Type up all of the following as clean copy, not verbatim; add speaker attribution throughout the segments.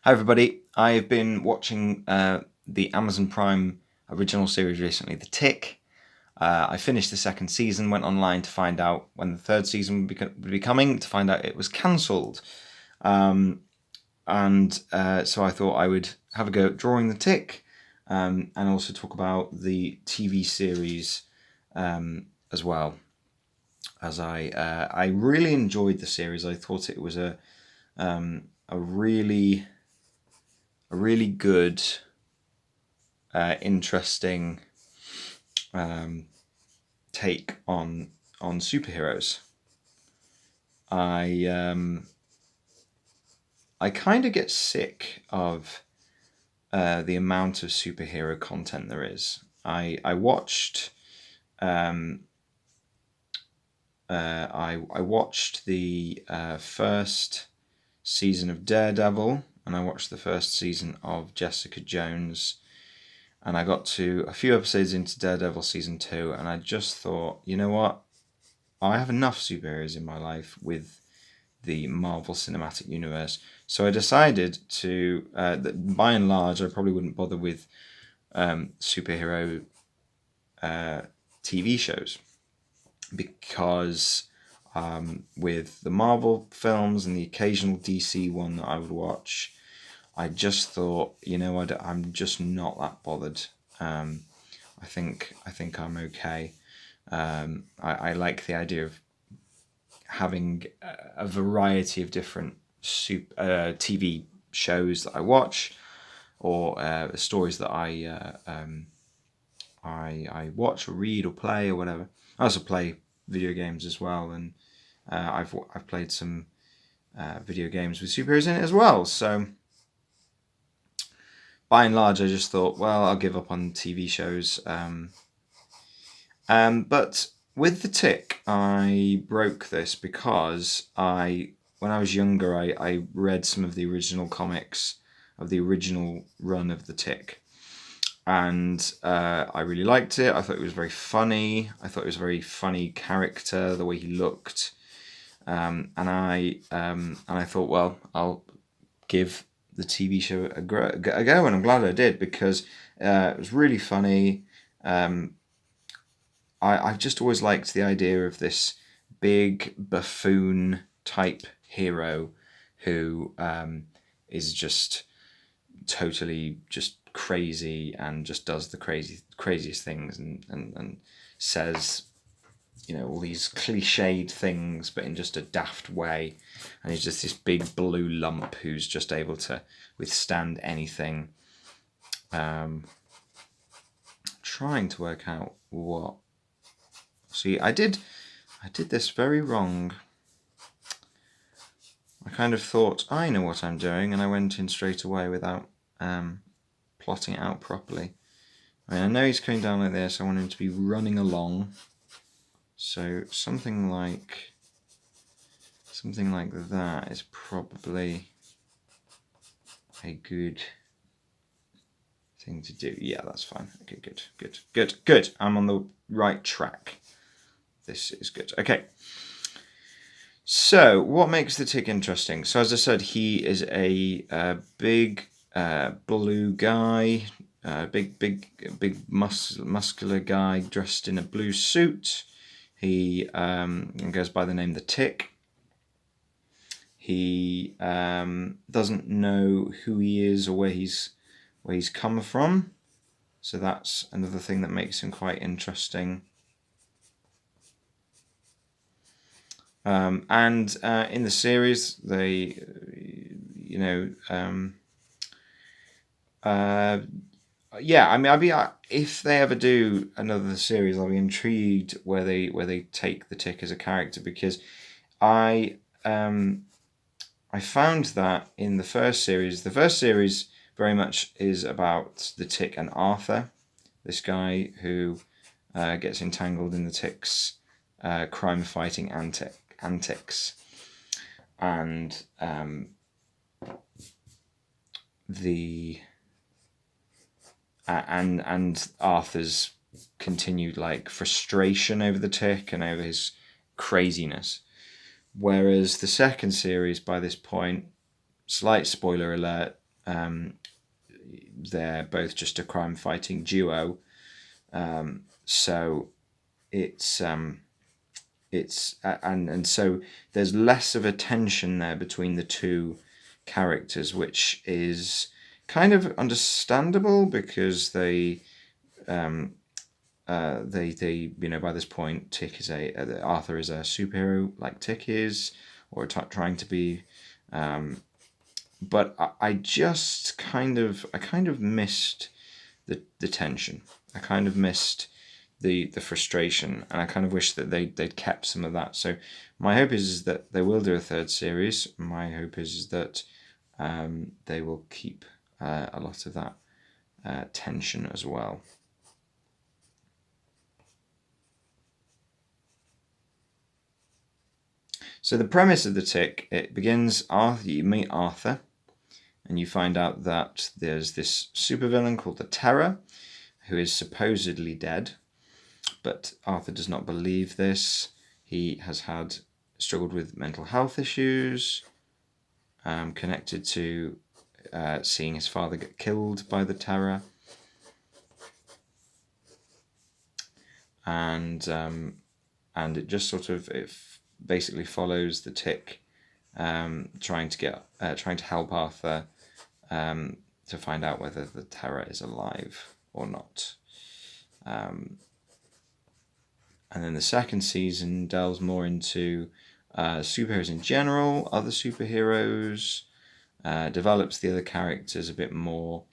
Speaker 1: Hi everybody, I've been watching the Amazon Prime original series recently, The Tick. I finished the second season, went online to find out when the third season would be coming, to find out it was cancelled. So I thought I would have a go at drawing The Tick, and also talk about the TV series as well. As I really enjoyed the series. I thought it was a really good, interesting take on superheroes. I kind of get sick of the amount of superhero content there is. I watched I watched the first season of Daredevil, and I watched the first season of Jessica Jones, and I got to a few episodes into Daredevil season 2, and I just thought, you know what? I have enough superheroes in my life with the Marvel Cinematic Universe. So I decided to, that by and large, I probably wouldn't bother with superhero TV shows, because with the Marvel films and the occasional DC one that I would watch, I just thought, you know what, I'm just not that bothered. I think I'm okay. I like the idea of having a variety of different TV shows that I watch, or stories that I watch or read or play or whatever. I also play video games as well, and I've played some video games with superheroes in it as well. So by and large, I just thought, well, I'll give up on TV shows. But with The Tick, I broke this because when I was younger, I read some of the original comics of the original run of The Tick. And I really liked it. I thought it was very funny. I thought it was a very funny character, the way he looked. And I thought, well, I'll give the TV show a go, and I'm glad I did, because it was really funny. I've just always liked the idea of this big buffoon type hero who is just totally just crazy and just does the craziest things, and says, you know, all these cliched things, but in just a daft way. And he's just this big blue lump who's just able to withstand anything. Trying to work out what. See, I did this very wrong. I kind of thought, I know what I'm doing, and I went in straight away without plotting it out properly. I know he's coming down like this. I want him to be running along. So something like that is probably a good thing to do. Yeah, that's fine. Okay, good. I'm on the right track. This is good. Okay. So, what makes The Tick interesting? So, as I said, he is a big blue guy, big muscular guy dressed in a blue suit. He goes by the name The Tick. He doesn't know who he is or where he's come from. So that's another thing that makes him quite interesting. And in the series, they, yeah, I mean, if they ever do another series, I'll be intrigued where they take The Tick as a character, because I found that in the first series very much is about The Tick and Arthur, this guy who gets entangled in The Tick's crime-fighting antics, and and Arthur's continued frustration over The Tick and over his craziness. Whereas the second series, by this point, slight spoiler alert, they're both just a crime-fighting duo. So it's and so there's less of a tension there between the two characters, which is kind of understandable because they by this point Tick is Arthur is a superhero like Tick is, or trying to be, but I just kind of missed the tension. I kind of missed the frustration, and I kind of wish that they'd kept some of that. So my hope is that they will do a third series. My hope is that they will keep a lot of that tension as well. So the premise of the Tick, it begins, you meet Arthur, and you find out that there's this supervillain called the Terror, who is supposedly dead, but Arthur does not believe this. He has struggled with mental health issues, connected to seeing his father get killed by the Terror, and it just sort of basically follows the Tick, trying to help Arthur to find out whether the Terror is alive or not. And then the second season delves more into superheroes in general, other superheroes, develops the other characters a bit more,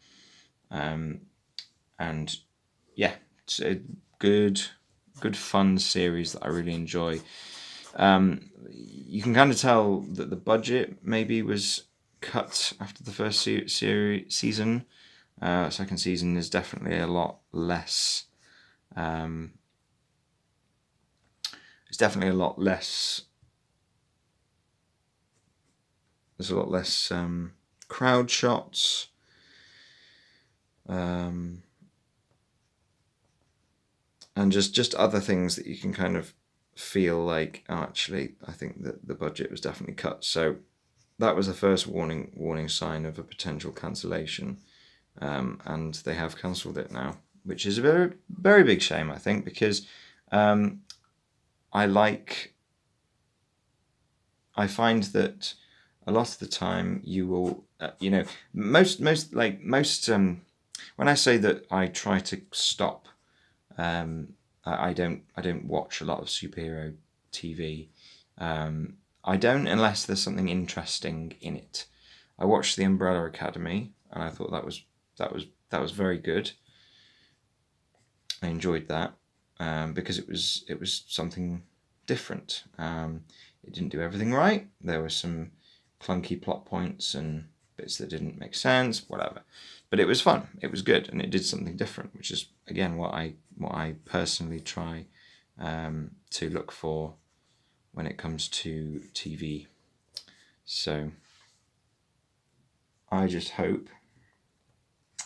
Speaker 1: and yeah, it's a good fun series that I really enjoy. You can kind of tell that the budget maybe was cut after the first season. Second season is definitely a lot less. It's definitely a lot less. There's a lot less crowd shots. And just other things that you can kind of feel like, actually, I think that the budget was definitely cut. So that was the first warning sign of a potential cancellation, and they have cancelled it now, which is a very, very big shame, I think, because I find that a lot of the time you will, most when I say that I try to stop, I don't watch a lot of superhero TV. I don't, unless there's something interesting in it. I watched The Umbrella Academy, and I thought that was very good. I enjoyed that because it was something different. It didn't do everything right. There were some clunky plot points and bits that didn't make sense, whatever. But it was fun. It was good, and it did something different, which is again what I personally try to look for when it comes to TV. So I just hope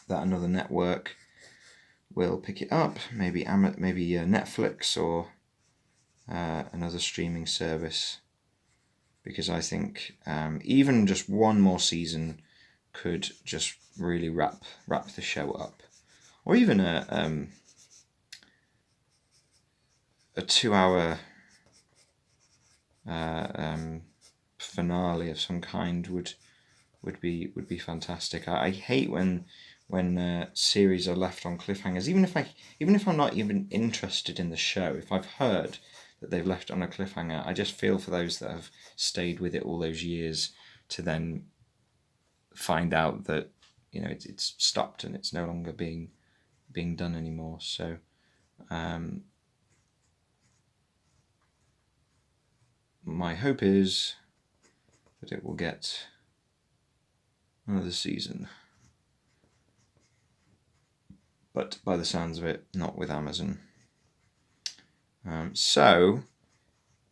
Speaker 1: that another network will pick it up, maybe Netflix or another streaming service, because I think even just one more season could just really wrap the show up, or even a 2-hour finale of some kind would be fantastic. I hate when series are left on cliffhangers. Even if I'm not even interested in the show, if I've heard that they've left on a cliffhanger, I just feel for those that have stayed with it all those years to then find out that it's stopped and it's no longer being done anymore. So my hope is that it will get another season, but by the sounds of it, not with Amazon. So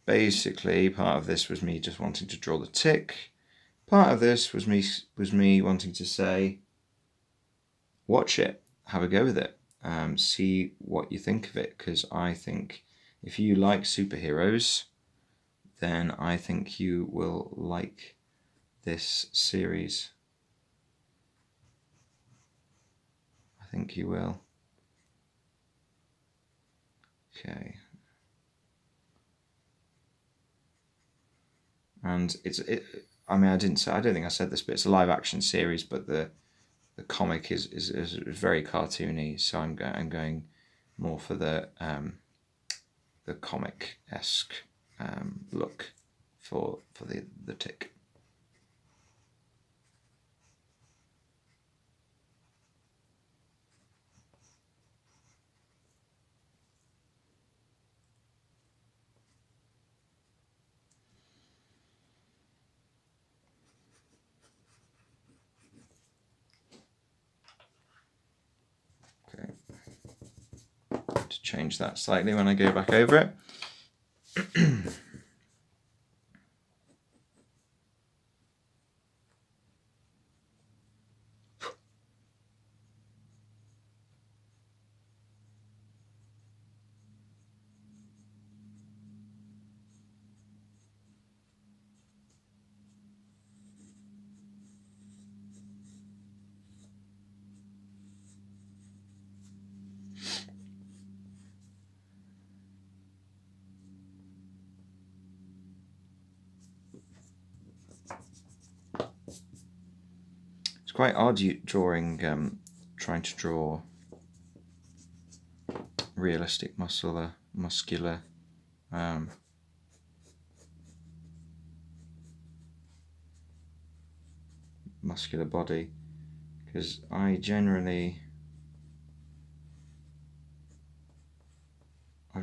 Speaker 1: basically, part of this was me just wanting to draw the Tick. Part of this was me wanting to say, watch it, have a go with it, see what you think of it, because I think if you like superheroes, then I think you will like this series. think you will. Okay. And I mean, I don't think I said this, but it's a live action series, but the comic is very cartoony, so I'm going more for the comic-esque look for the Tick. Okay, to change that slightly when I go back over it. It's quite odd trying to draw realistic muscular muscular body, because I've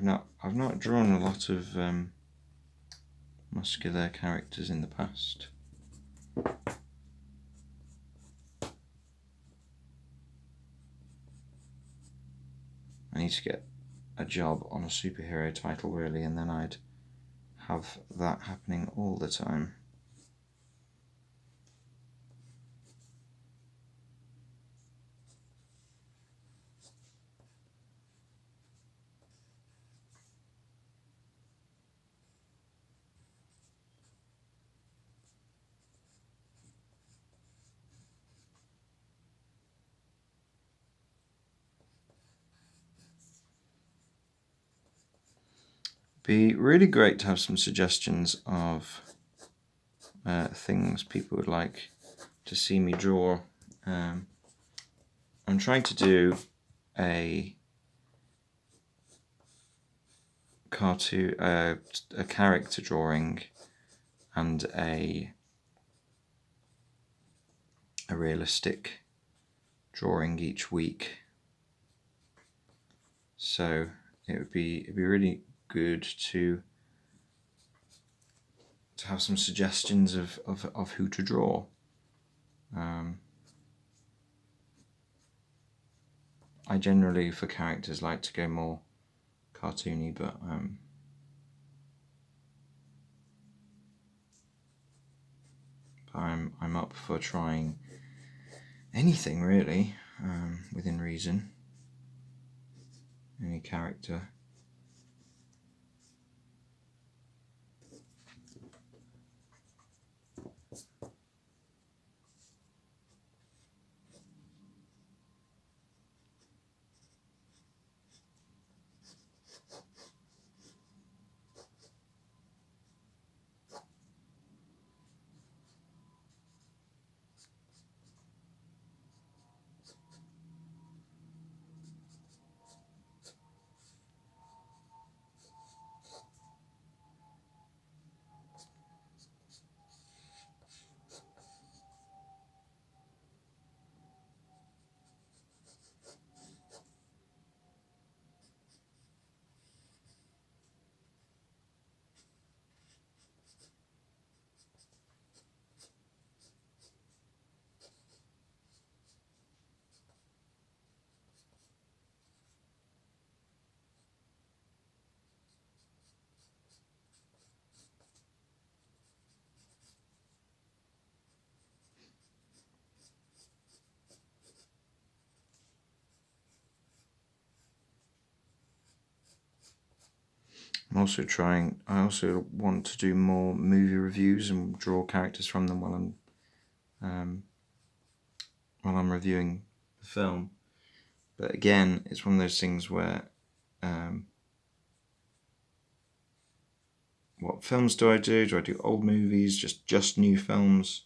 Speaker 1: not drawn a lot of muscular characters in the past. I need to get a job on a superhero title really, and then I'd have that happening all the time. Be really great to have some suggestions of things people would like to see me draw. I'm trying to do a cartoon, a character drawing, and a realistic drawing each week. So it'd be really good to have some suggestions of who to draw. I generally, for characters, like to go more cartoony, but I'm up for trying anything really, within reason. Any character. I also want to do more movie reviews and draw characters from them while I'm reviewing the film. But again, it's one of those things where what films do I do? Do I do old movies? Just new films?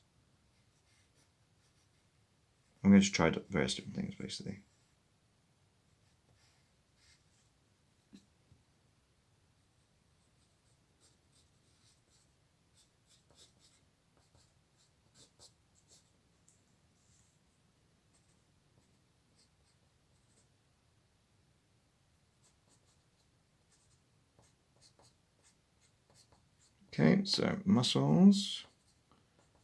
Speaker 1: I'm going to try various different things, basically. Okay, so muscles.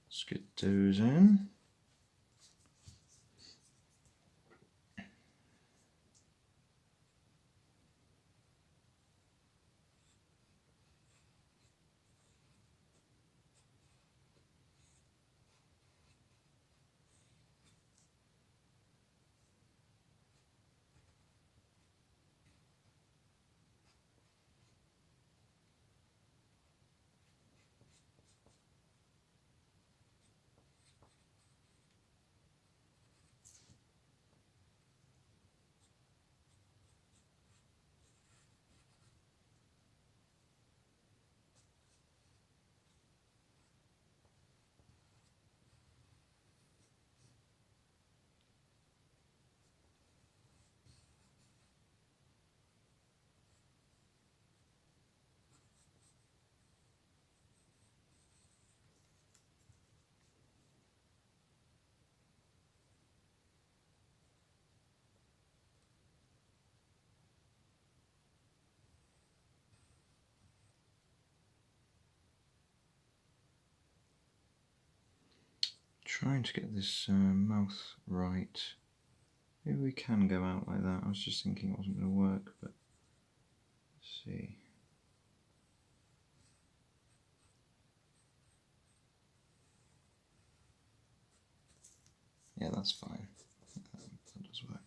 Speaker 1: Let's get those in. Trying to get this mouth right. Maybe we can go out like that. I was just thinking it wasn't going to work, but let's see. Yeah, that's fine. That does work.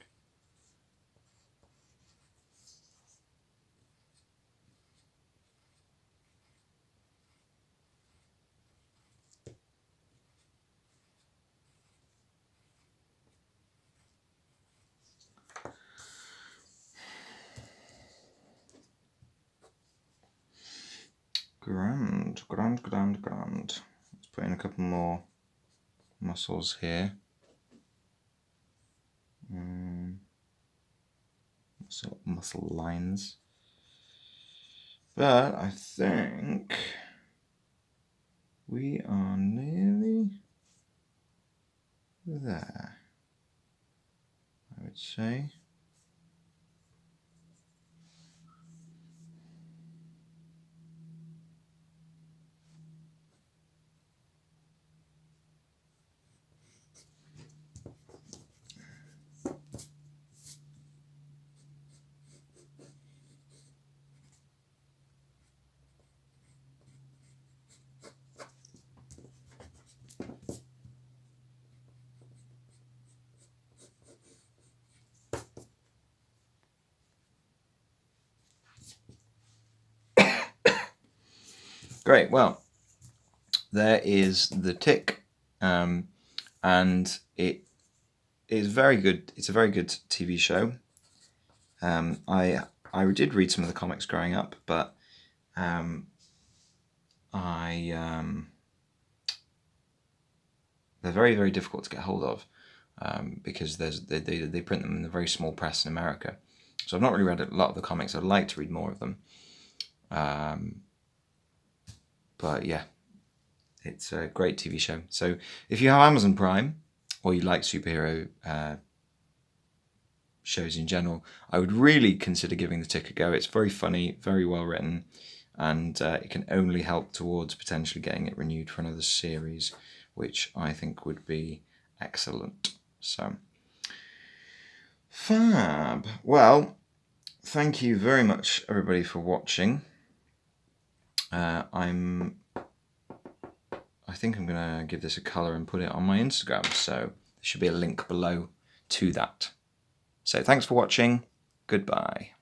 Speaker 1: Grand. Let's put in a couple more muscles here. Muscle lines. But I think we are nearly there, I would say. Great, well, there is The Tick, and it is very good. It's a very good TV show. I did read some of the comics growing up, but they're very, very difficult to get hold of because they print them in a very small press in America. So I've not really read a lot of the comics. I'd like to read more of them. But yeah, it's a great TV show. So if you have Amazon Prime or you like superhero shows in general, I would really consider giving The Tick a go. It's very funny, very well written, and it can only help towards potentially getting it renewed for another series, which I think would be excellent. So, fab. Well, thank you very much, everybody, for watching. I think I'm going to give this a colour and put it on my Instagram, so there should be a link below to that. So thanks for watching. Goodbye.